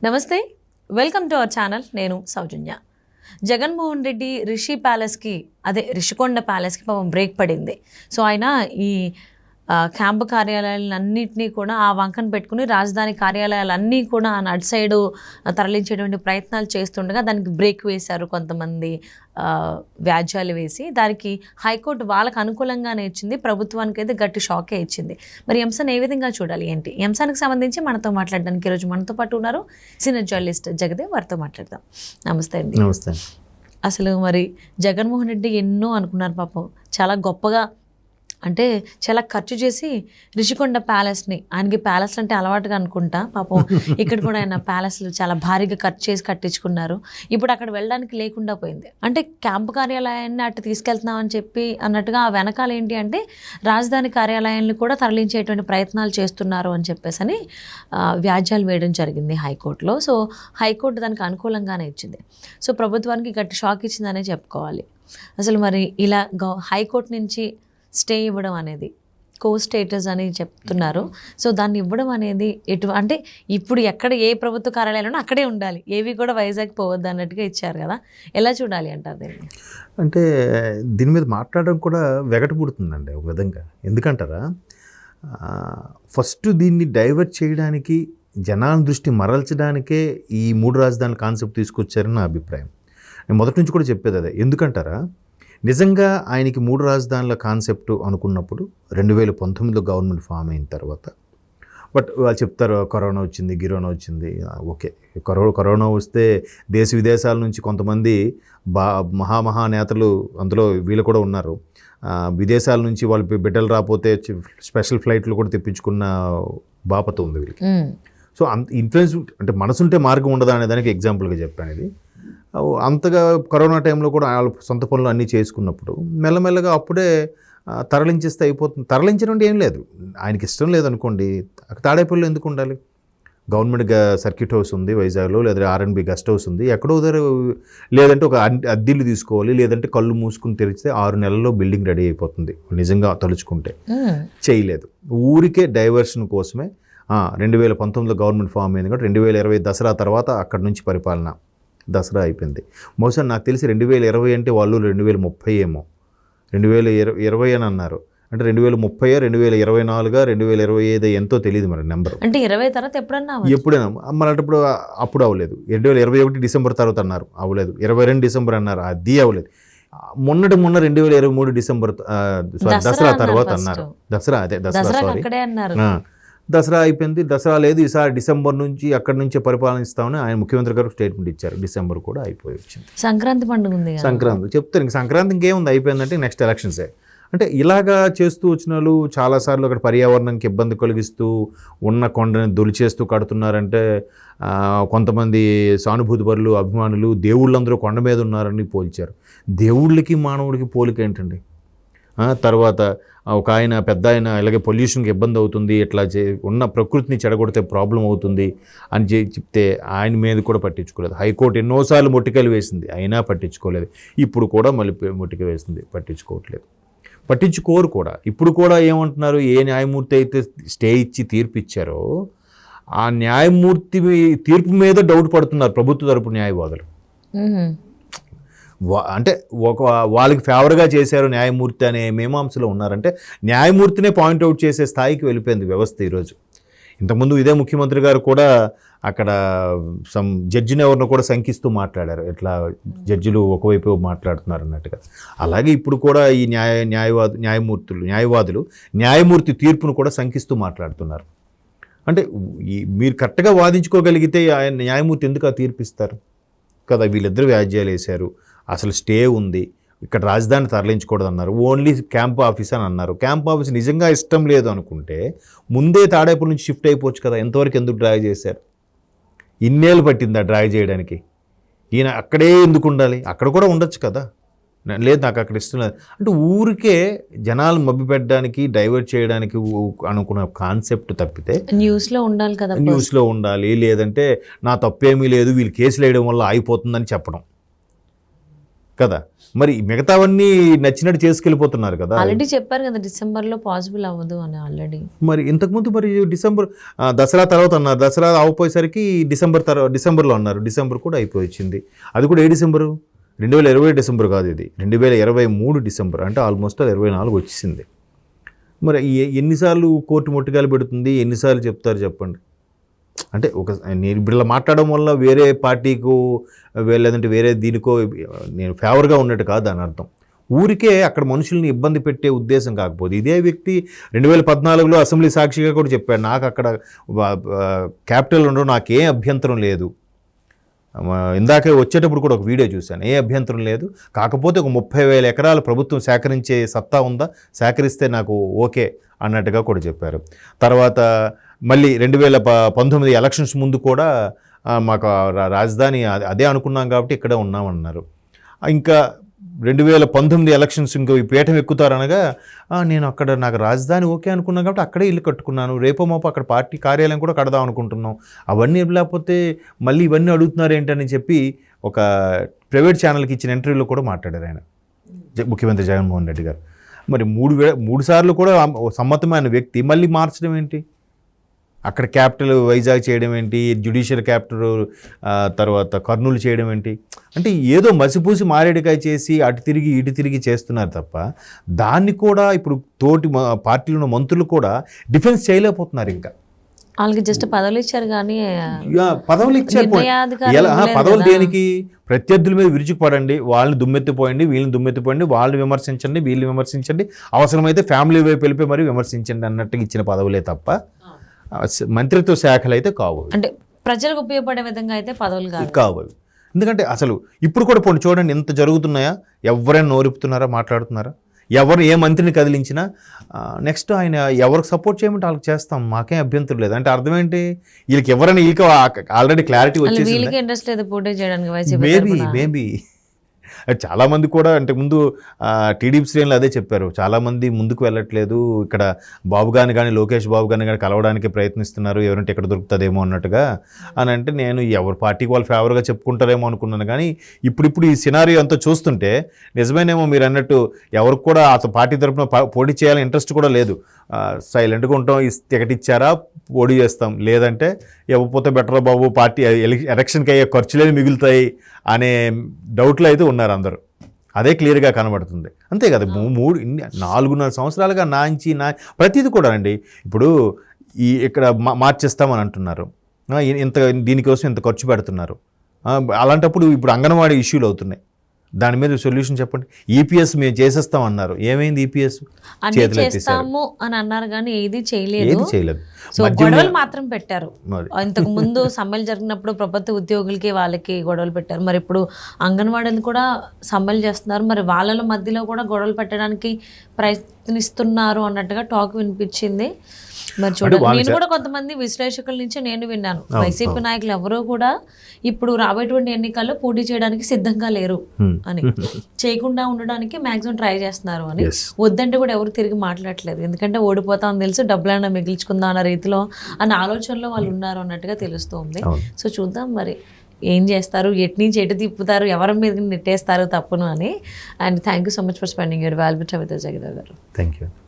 నమస్తే, welcome to our channel. నేను సౌజన్య. జగన్మోహన్ రెడ్డి రిషి ప్యాలెస్కి, అదే రిషికొండ ప్యాలెస్కి పాపం బ్రేక్ పడింది. సో ఆయన ఈ క్యాంపు కార్యాలయాలన్నింటినీ కూడా ఆ వంకను పెట్టుకుని రాజధాని కార్యాలయాలన్నీ కూడా అటు సైడు తరలించేటువంటి ప్రయత్నాలు చేస్తుండగా దానికి బ్రేక్ వేశారు కొంతమంది వ్యాజ్యాలు వేసి. దానికి హైకోర్టు వాళ్ళకు అనుకూలంగానే ఇచ్చింది, ప్రభుత్వానికి అయితే గట్టి షాకే ఇచ్చింది. మరి ఈ అంశాన్ని ఏ విధంగా చూడాలి ఏంటి, ఈ అంశానికి సంబంధించి మనతో మాట్లాడడానికి ఈరోజు మనతో పాటు ఉన్నారు సీనియర్ జర్నలిస్ట్ జగదేవ్. వారితో మాట్లాడదాం. నమస్తే అండి. నమస్తే. అసలు మరి జగన్మోహన్ రెడ్డి ఎన్నో అనుకున్నారు పాపం, చాలా గొప్పగా, అంటే చాలా ఖర్చు చేసి రిషికొండ ప్యాలెస్ని, ఆయనకి ప్యాలెస్లు అంటే అలవాటుగా అనుకుంటా పాపం, ఇక్కడ కూడా ఆయన ప్యాలెస్లు చాలా భారీగా ఖర్చు చేసి కట్టించుకున్నారు. ఇప్పుడు అక్కడ వెళ్ళడానికి లేకుండా పోయింది. అంటే క్యాంపు కార్యాలయాన్ని అటు తీసుకెళ్తున్నామని చెప్పి అన్నట్టుగా ఆ వెనకాల ఏంటి అంటే రాజధాని కార్యాలయాన్ని కూడా తరలించేటువంటి ప్రయత్నాలు చేస్తున్నారు అని చెప్పేసి వ్యాజ్యాలు వేయడం జరిగింది హైకోర్టులో. సో హైకోర్టు దానికి అనుకూలంగానే ఇచ్చింది. సో ప్రభుత్వానికి గట్టి షాక్ ఇచ్చిందనే చెప్పుకోవాలి. అసలు మరి ఇలా హైకోర్టు నుంచి స్టే ఇవ్వడం అనేది, కో స్టేటస్ అని చెప్తున్నారు. సో దాన్ని ఇవ్వడం అనేది అంటే ఇప్పుడు ఎక్కడ ఏ ప్రభుత్వ కార్యాలయంలో అక్కడే ఉండాలి, ఏవి కూడా వైజాగ్ పోవద్దు అన్నట్టుగా ఇచ్చారు కదా. ఎలా చూడాలి అంటారు దీన్ని? అంటే దీని మీద మాట్లాడడం కూడా వెగట పుడుతుందండి ఒక విధంగా. ఎందుకంటారా, ఫస్ట్ దీన్ని డైవర్ట్ చేయడానికి, జనాల దృష్టి మరల్చడానికే ఈ మూడు రాజధానుల కాన్సెప్ట్ తీసుకొచ్చారని నా అభిప్రాయం. నేను మొదటి నుంచి కూడా చెప్పేది అదే. ఎందుకంటారా, నిజంగా ఆయనకి మూడు రాజధానుల కాన్సెప్ట్ అనుకున్నప్పుడు 2019లో గవర్నమెంట్ ఫామ్ అయిన తర్వాత, బట్ వాళ్ళు చెప్తారు కరోనా వచ్చింది, గిరోనా వచ్చింది. ఓకే, కరోనా వస్తే దేశ విదేశాల నుంచి కొంతమంది మహానేతలు, అందులో వీళ్ళు కూడా ఉన్నారు, విదేశాల నుంచి వాళ్ళు బిడ్డలు రాకపోతే స్పెషల్ ఫ్లైట్లు కూడా తెప్పించుకున్న బాపత ఉంది వీళ్ళకి. సో అంత ఇన్ఫ్లుయెన్స్, అంటే మనసుంటే మార్గం ఉండదా అనే దానికి ఎగ్జాంపుల్గా చెప్పాను ఇది. అంతగా కరోనా టైంలో కూడా వాళ్ళ సొంత పనులు అన్నీ చేసుకున్నప్పుడు మెల్లమెల్లగా అప్పుడే తరలించేస్తే అయిపోతుంది. తరలించడం ఏం లేదు, ఆయనకి ఇష్టం లేదనుకోండి, తాడేపల్లిలో ఎందుకు ఉండాలి? గవర్నమెంట్ సర్క్యూట్ హౌస్ ఉంది వైజాగ్లో, లేదా R&B గెస్ట్ హౌస్ ఉంది, ఎక్కడో లేదంటే ఒక అద్దెలు తీసుకోవాలి, లేదంటే కళ్ళు మూసుకుని తెరిస్తే 6 నెలల్లో బిల్డింగ్ రెడీ అయిపోతుంది నిజంగా తలుచుకుంటే. చేయలేదు, ఊరికే డైవర్షన్ కోసమే. 2019లో గవర్నమెంట్ ఫామ్ అయింది కాబట్టి 2020 దసరా తర్వాత అక్కడి నుంచి పరిపాలన. దసరా అయిపోయింది. బహుశా నాకు తెలిసి 2020 అంటే వాళ్ళు 2030 ఏమో, 2020 అని అన్నారు. అంటే 2030, 2024, 2025 ఎంతో తెలియదు మరి నెంబర్. అంటే 20 తర్వాత ఎప్పుడైనా మళ్ళీ అప్పుడు అవ్వలేదు. 2021 డిసెంబర్ తర్వాత అన్నారు, అవ్వలేదు. 22 డిసెంబర్ అన్నారు, అది అవ్వలేదు. మొన్న 2023 డిసెంబర్ దసరా తర్వాత అన్నారు. దసరా అయిపోయింది. దసరా లేదు, ఈసారి డిసెంబర్ నుంచి అక్కడి నుంచే పరిపాలనిస్తామని ఆయన ముఖ్యమంత్రి గారు స్టేట్మెంట్ ఇచ్చారు. డిసెంబర్ కూడా అయిపోయి వచ్చింది. సంక్రాంతి పండుగ ఉంది, సంక్రాంతి చెప్తారు. ఇంక సంక్రాంతి ఇంకేముంది, అయిపోయిందంటే నెక్స్ట్ ఎలక్షన్సే. అంటే ఇలాగా చేస్తూ వచ్చిన వాళ్ళు చాలాసార్లు అక్కడ పర్యావరణానికి ఇబ్బంది కలిగిస్తూ ఉన్న కొండని దొలిచేస్తూ కడుతున్నారంటే, కొంతమంది సానుభూతి పరులు, అభిమానులు దేవుళ్ళందరూ కొండ మీద ఉన్నారని పోల్చారు. దేవుళ్ళకి మానవుడికి పోలిక ఏంటండి? తర్వాత ఒక ఆయన పెద్ద ఆయన ఇలాగే పొల్యూషన్కి ఇబ్బంది అవుతుంది, ఇట్లా ఉన్న ప్రకృతిని చెడగొడితే ప్రాబ్లం అవుతుంది అని చెప్తే ఆయన మీద కూడా పట్టించుకోలేదు. హైకోర్టు ఎన్నోసార్లు మొట్టికాయలు వేసింది, అయినా పట్టించుకోలేదు. ఇప్పుడు కూడా మళ్ళీ మొట్టిక వేసింది, పట్టించుకోవట్లేదు, పట్టించుకోరు కూడా. ఇప్పుడు కూడా ఏమంటున్నారు, ఏ న్యాయమూర్తి అయితే స్టే ఇచ్చి తీర్పు ఇచ్చారో ఆ న్యాయమూర్తి తీర్పు మీద డౌట్ పడుతున్నారు ప్రభుత్వ తరపు న్యాయవాదులు. అంటే వాళ్ళకి ఫేవర్గా చేశారు న్యాయమూర్తి అనే మీమాంసలో ఉన్నారంటే, న్యాయమూర్తినే పాయింట్అవుట్ చేసే స్థాయికి వెళ్ళిపోయింది వ్యవస్థ ఈరోజు. ఇంతకుముందు ఇదే ముఖ్యమంత్రి గారు కూడా అక్కడ జడ్జిని ఎవరినో కూడా శంకిస్తూ మాట్లాడారు, ఇట్లా జడ్జిలు ఒకవైపు మాట్లాడుతున్నారు అన్నట్టుగా. అలాగే ఇప్పుడు కూడా ఈ న్యాయవాదులు న్యాయమూర్తి తీర్పును కూడా శంకిస్తూ మాట్లాడుతున్నారు. అంటే మీరు కరెక్ట్గా వాదించుకోగలిగితే న్యాయమూర్తి ఎందుకు ఆ తీర్పిస్తారు కదా? వీళ్ళిద్దరూ వ్యాజ్యాలు వేశారు, అసలు స్టే ఉంది, ఇక్కడ రాజధాని తరలించకూడదు అన్నారు, ఓన్లీ క్యాంప్ ఆఫీస్ అని అన్నారు. క్యాంప్ ఆఫీస్ నిజంగా ఇష్టం లేదు అనుకుంటే ముందే తాడేపల్లి నుంచి షిఫ్ట్ అయిపోవచ్చు కదా. ఎంతవరకు ఎందుకు డ్రాగ్ చేశారు? ఇన్నేళ్ళు పట్టిందా డ్రాగ్ చేయడానికి? ఈయన అక్కడే ఎందుకు ఉండాలి? అక్కడ కూడా ఉండొచ్చు కదా. లేదు నాకు అక్కడ ఇష్టం లేదు అంటే ఊరికే జనాలు మభ్యపెట్టడానికి, డైవర్ట్ చేయడానికి అనుకున్న కాన్సెప్ట్ తప్పితే న్యూస్లో ఉండాలి కదా, న్యూస్లో ఉండాలి, లేదంటే నా తప్పేమీ లేదు వీళ్ళు కేసులు వేయడం వల్ల అయిపోతుందని చెప్పడం. కదా. మరి మిగతావన్నీ నచ్చినట్టు చేసుకెళ్ళిపోతున్నారు కదా. ఆల్రెడీ చెప్పారు కదా డిసెంబర్లో పాసిబుల్ అవ్వదు అని ఆల్రెడీ. మరి ఇంతకుముందు మరి డిసెంబర్ దసరా తర్వాత అన్నారు, దసరా అయిపోయేసరికి డిసెంబర్లో అన్నారు, డిసెంబర్ కూడా అయిపోయింది. అది కూడా ఏ డిసెంబరు? 2020 డిసెంబర్ కాదు, ఇది 2023 డిసెంబర్, అంటే ఆల్మోస్ట్ 24 వచ్చేసింది. మరి ఎన్నిసార్లు కోర్టు మొట్టికాయలు పెడుతుంది, ఎన్నిసార్లు చెప్తారు చెప్పండి. అంటే నేను ఇప్పుడు ఇలా మాట్లాడడం వల్ల వేరే పార్టీకు లేదంటే వేరే దీనికో నేను ఫేవర్గా ఉన్నట్టు కాదు అని అర్థం. ఊరికే అక్కడ మనుషుల్ని ఇబ్బంది పెట్టే ఉద్దేశం కాకపోతే, ఇదే వ్యక్తి 2014లో అసెంబ్లీ సాక్షిగా కూడా చెప్పాడు, నాకు అక్కడ క్యాపిటల్ ఉండడం నాకేం అభ్యంతరం లేదు. ఇందాకే వచ్చేటప్పుడు కూడా ఒక వీడియో చూశాను, ఏ అభ్యంతరం లేదు, కాకపోతే ఒక 30,000 ఎకరాలు ప్రభుత్వం సేకరించే సత్తా ఉందా, సేకరిస్తే నాకు ఓకే అన్నట్టుగా కూడా చెప్పారు. తర్వాత మళ్ళీ 2019 ఎలక్షన్స్ ముందు కూడా మాకు రాజధాని అదే అనుకున్నాం కాబట్టి ఇక్కడే ఉన్నామన్నారు. ఇంకా 2019 ఎలక్షన్స్ ఇంకో ఈ పీఠం ఎక్కుతారనగా నేను అక్కడ నాకు రాజధాని ఓకే అనుకున్నాను కాబట్టి అక్కడే ఇల్లు కట్టుకున్నాను, రేపో మాపు అక్కడ పార్టీ కార్యాలయం కూడా కడదాం అనుకుంటున్నాం, అవన్నీ లేకపోతే మళ్ళీ ఇవన్నీ అడుగుతున్నారు ఏంటని చెప్పి ఒక ప్రైవేట్ ఛానల్కి ఇచ్చిన ఇంటర్వ్యూలో కూడా మాట్లాడారు ఆయన, ముఖ్యమంత్రి జగన్మోహన్ రెడ్డి గారు. మరి మూడు సార్లు కూడా సమ్మతమైన వ్యక్తి మళ్ళీ మార్చడం ఏంటి, అక్కడ క్యాపిటల్ వైజాగ్ చేయడం ఏంటి, జ్యుడిషియల్ క్యాపిటల్ తర్వాత కర్నూలు చేయడం ఏంటి, అంటే ఏదో మసిపూసి మారేడుకాయ చేసి అటు తిరిగి ఇటు తిరిగి చేస్తున్నారు తప్ప దాన్ని కూడా ఇప్పుడు తోటి పార్టీలో ఉన్న మంత్రులు కూడా డిఫెన్స్ చేయలేకపోతున్నారు. ఇంకా వాళ్ళకి జస్ట్ పదవులు ఇచ్చారు కానీ పదవులు ఇచ్చారు, పదవులు దేనికి? ప్రత్యర్థుల మీద విరుచుకుపడండి, వాళ్ళని దుమ్మెత్తిపోయండి, వీళ్ళని దుమ్మెత్తిపోయండి, వాళ్ళని విమర్శించండి, వీళ్ళని విమర్శించండి, అవసరమైతే ఫ్యామిలీ వైపు వెళ్ళిపోయి మరి విమర్శించండి అన్నట్టుగా ఇచ్చిన పదవులే తప్ప మంత్రిత్వ శాఖలు అయితే కావు. అంటే ప్రజలకు ఉపయోగపడే విధంగా అయితే పదవులు కావు. ఎందుకంటే అసలు ఇప్పుడు కూడా పోనీ చూడండి, ఎంత జరుగుతున్నాయా, ఎవరైనా నోరుపుతున్నారా, మాట్లాడుతున్నారా, ఎవరు ఏ మంత్రిని కదిలించినా నెక్స్ట్ ఆయన ఎవరికి సపోర్ట్ చేయమంటే వాళ్ళకి చేస్తాం, మాకేం అభ్యంతరం లేదు. అంటే అర్థం ఏంటి, వీళ్ళకి ఎవరైనా వీళ్ళకి ఆల్రెడీ క్లారిటీ వచ్చేసి ఇంట్రెస్ట్ లేదు పోటీ చేయడానికి. మేబీ చాలామంది కూడా అంటే ముందు టీడీపీ శ్రేణులు అదే చెప్పారు, చాలామంది ముందుకు వెళ్ళట్లేదు, ఇక్కడ బాబు గారిని కానీ లోకేష్ బాబు గారిని కానీ కలవడానికి ప్రయత్నిస్తున్నారు, ఎవరంటే ఇక్కడ దొరుకుతుందేమో అన్నట్టుగా అని. అంటే నేను ఎవరి పార్టీకి వాళ్ళు ఫేవర్గా చెప్పుకుంటారేమో అనుకున్నాను, కానీ ఇప్పుడు ఈ సినారియో అంతా చూస్తుంటే నిజమేనేమో మీరు అన్నట్టు ఎవరికి కూడా అసలు పార్టీ తరఫున పోటీ చేయాలని ఇంట్రెస్ట్ కూడా లేదు, సైలెంట్గా ఉంటాం, టికెట్ ఇచ్చారా పోటీ చేస్తాం, లేదంటే ఇవ్వకపోతే బెటర్ బాబు, పార్టీ ఎలక్షన్కి అయ్యే ఖర్చులేని మిగులుతాయి అనే డౌట్లో అయితే ఉన్నారు అందరూ. అదే క్లియర్గా కనబడుతుంది, అంతే కదా. 4.5 సంవత్సరాలుగా ప్రతిదీ కూడా అండి. ఇప్పుడు ఇక్కడ మార్చేస్తామని అంటున్నారు, దీనికోసం ఇంత ఖర్చు పెడుతున్నారు, అలాంటప్పుడు ఇప్పుడు అంగన్వాడీ ఇష్యూలు అవుతున్నాయి, దాని మీద సొల్యూషన్ చెప్పండి. ఈపీఎస్ మేము చేసేస్తాం అన్నారు, ఏమైంది ఈపీఎస్? చేస్తాము అని అన్నారు కానీ ఏది చేయలేదు. సో గొడవలు మాత్రం పెట్టారు. ఇంతకు ముందు సమ్మెలు జరిగినప్పుడు ప్రభుత్వ ఉద్యోగులకి వాళ్ళకి గొడవలు పెట్టారు, మరి ఇప్పుడు అంగన్వాడీలు కూడా సమ్మెలు చేస్తున్నారు, మరి వాళ్ళ మధ్యలో కూడా గొడవలు పెట్టడానికి ప్రయత్నిస్తున్నారు అన్నట్టుగా టాక్ వినిపించింది. మరి చూడండి, నేను కూడా కొంతమంది విశ్లేషకుల నుంచి నేను విన్నాను, వైసీపీ నాయకులు ఎవరూ కూడా ఇప్పుడు రాబోయేటువంటి ఎన్నికల్లో పోటీ చేయడానికి సిద్ధంగా లేరు అని, చేయకుండా ఉండడానికి మాక్సిమం ట్రై చేస్తున్నారు అని. వద్దంటే కూడా ఎవరు తిరిగి మాట్లాడట్లేదు, ఎందుకంటే ఓడిపోతామని తెలుసు, డబ్బులైనా మిగిల్చుకుందాం అన్న రీతిలో అన్న ఆలోచనలో వాళ్ళు ఉన్నారు అన్నట్టుగా తెలుస్తుంది. సో చూద్దాం మరి ఏం చేస్తారు, ఎటు నుంచి ఎటు తిప్పుతారు, ఎవరి మీద నెట్టేస్తారు తప్పును అని. And thank you so much for spending your valuable time with us Jagadev గారు. Thank you.